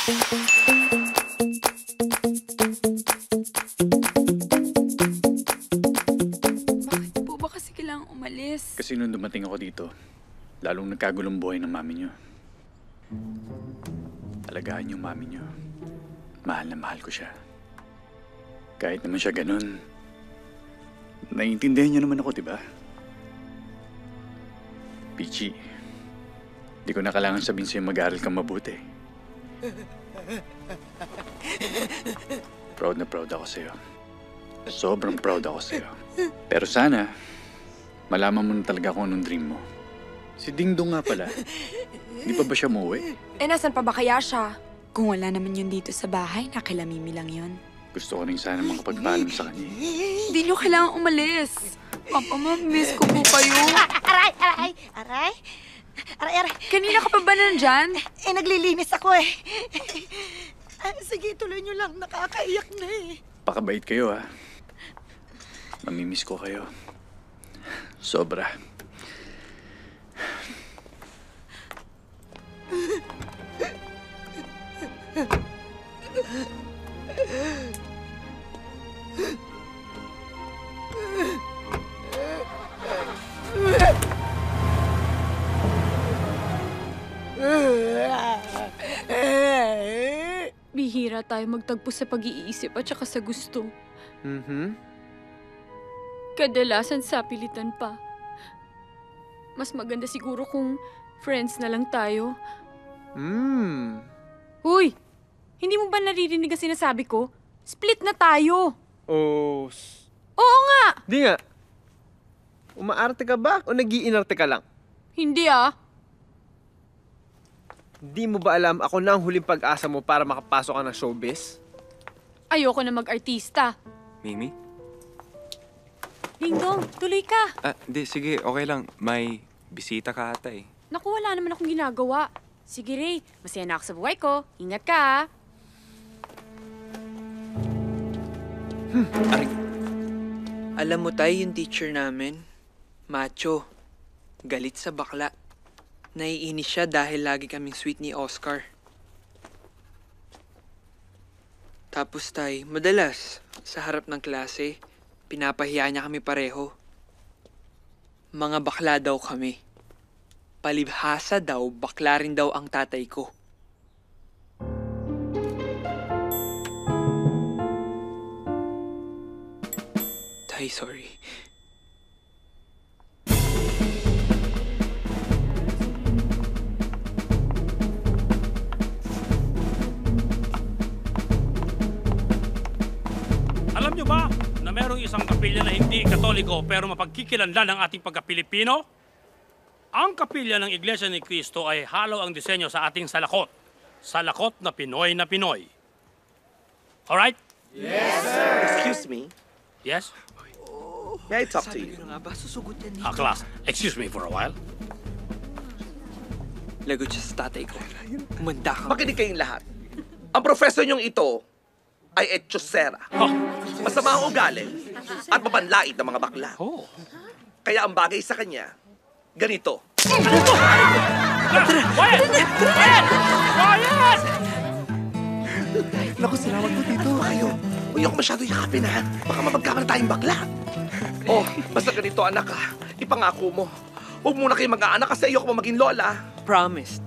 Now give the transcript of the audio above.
Bakit po ba kasi kailangang umalis? Kasi nung dumating ako dito, lalong nagkagulong buhay ng mami niyo. Alagaan yung mami niyo. Mahal na mahal ko siya. Kahit naman siya ganun, naiintindihan niyo naman ako, di ba? Peachy, di ko na kailangan sabihin sa'yo mag-aaral kang mabuti. Proud na proud ako sa'yo. Sobrang proud ako sa'yo. Pero sana, malaman mo na talaga kung anong dream mo. Si Ding Dong nga pala. Hindi pa ba siya umuwi? Eh, nasan pa ba kaya siya? Kung wala naman yun dito sa bahay, nakilamimi lang yun. Gusto ko rin sana makapagpaalam sa kanya. Hindi nyo kailangang umalis. Papa, miss ko po kayo. Aray! Aray! Aray! Aray! Aray! Kanina ka pa ba nandyan? Eh, naglilinis ako eh. Sige, tuloy nyo lang. Nakakaiyak na eh. Pakabait kayo, ha? Mamimiss ko kayo. Sobra. Bihira tayo magtagpo sa pag-iisip at saka sa gusto. Kadalasan sa pilitan pa. Mas maganda siguro kung friends na lang tayo. Uy! Hindi mo ba naririnig ang sinasabi ko? Split na tayo! Oh... Oo nga! Di nga. Umaarte ka ba o nag-iinarte ka lang? Hindi ah. Di mo ba alam ako na ang huling pag-asa mo para makapasok ka ng showbiz? Ayoko na mag-artista. Mimi? Dingdong, tuloy ka. Di, sige, okay lang. May bisita ka ata eh. Naku, wala naman akong ginagawa. Sige, Ray. Masaya na ako sa buhay ko. Ingat ka, ha? Aray. Alam mo tayo yung teacher namin, macho, galit sa bakla. Naiinis siya dahil lagi kaming sweet ni Oscar. Tapos tay, madalas, sa harap ng klase, pinapahiya niya kami pareho. Mga bakla daw kami. Palibhasa daw, bakla rin daw ang tatay ko. Tay, sorry. Alam nyo ba na merong isang kapilya na hindi katoliko pero mapagkikilanlan ng ating pagka-Pilipino? Ang kapilya ng Iglesia ni Cristo ay halo ang disenyo sa ating salakot. Salakot na Pinoy na Pinoy. Alright? Yes, sir! Excuse me. Yes? May I talk to Sabi you? ko na nga ba, susugot yan dito. Class, excuse me for a while. Lagot siya sa tatay ko. Umanda ka. Makinig kayong lahat. Ang professor niyong ito ay etchosera. Oh. Masama ang ugali at mapanlait ng mga bakla. Oh. Kaya ang bagay sa kanya, ganito. Quiet! Quiet! Quiet! Naku, salamat po dito. Kayo, huwag ako masyado yakapin ha. Baka mapagkamala tayong bakla. Oh, basta ganito anak ha. Ipangako mo. Huwag muna kayo mag-aanak kasi ayoko pa maging lola. Promised.